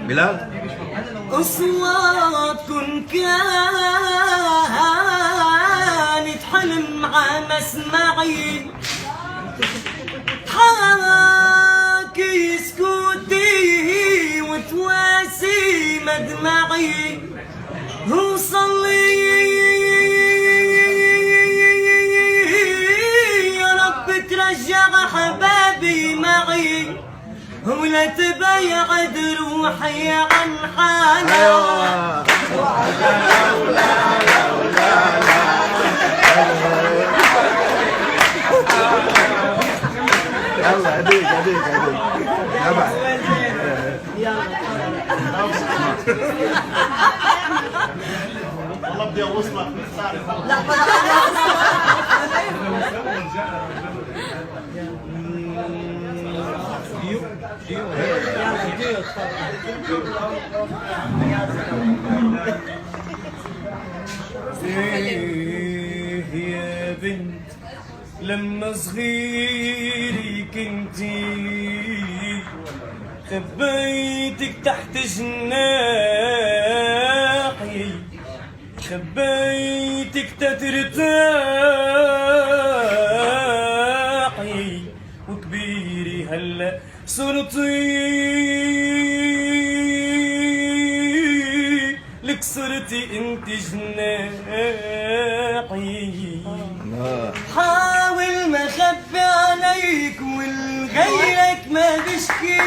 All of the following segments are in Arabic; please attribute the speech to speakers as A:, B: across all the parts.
A: بلال
B: أصواتكن كانت حلم عم اسمعي حاكي سكوتي وتواسي مدمعي وصلي يا رب ترجع حبابي معي ولا تبيعد روحي عن حالها.
A: يلا هديك هديك هديك ابعد
C: والله بدي اوصلك
B: لا
D: يا بنت لما صغيري كنتي خبيتك تحت جناحي خبيتك تترتاحي وكبيري هلا صرتي لك صرتي انت جناحي
B: حاول ما خبي عليك والغيرك ما بشكي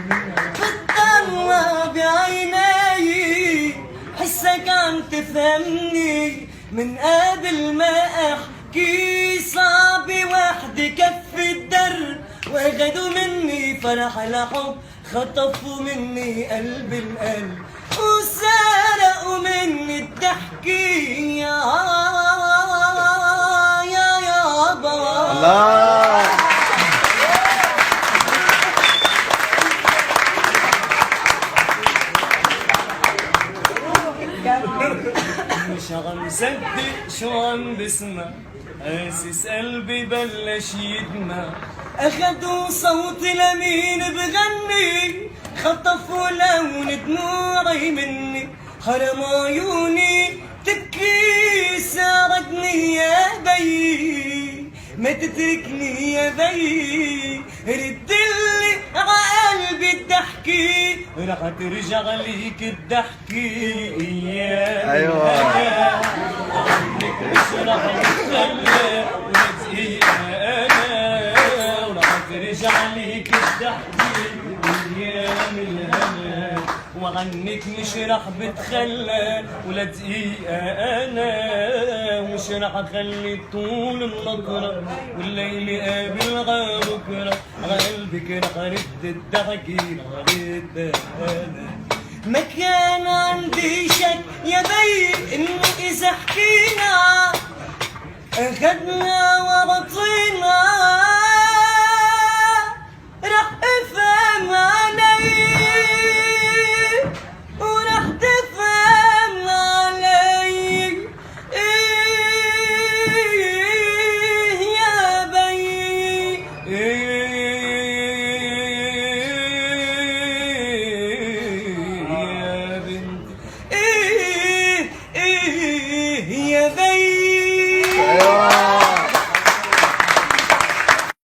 B: بتطلع بعيني حسك عم تفهمني من قبل ما احكي صعب وحدي كف الدر واخدوا مني فرح الحب خطفوا مني قلب القلب وسرقوا مني الضحكي يا يابا
A: الله
D: مش عم صدق شو عم بسمع حاسس قلبي بلش يدمع
B: اخدوا صوتي لمين بغني خطفوا لون دموعي مني حرم عيوني تبكي ساعدني يا بي ما تتركني يا بي ردلي عقلبي الضحكي رح ترجع ليك الضحكي
A: ايوه
D: عنك مش رح اتخلى ولازقيها انا ورح ترجع ليك الضحكي ايام الهنا وعنك مش رح بتخلى ولا دقيقة أنا مش رح أخلي طول النظرة والليل قابل غبكرة قلبك رح أرد الضحكي رح أرد أنا
B: ما كان عندي شك يا بي إنه إذا حكينا أخدنا وبطينا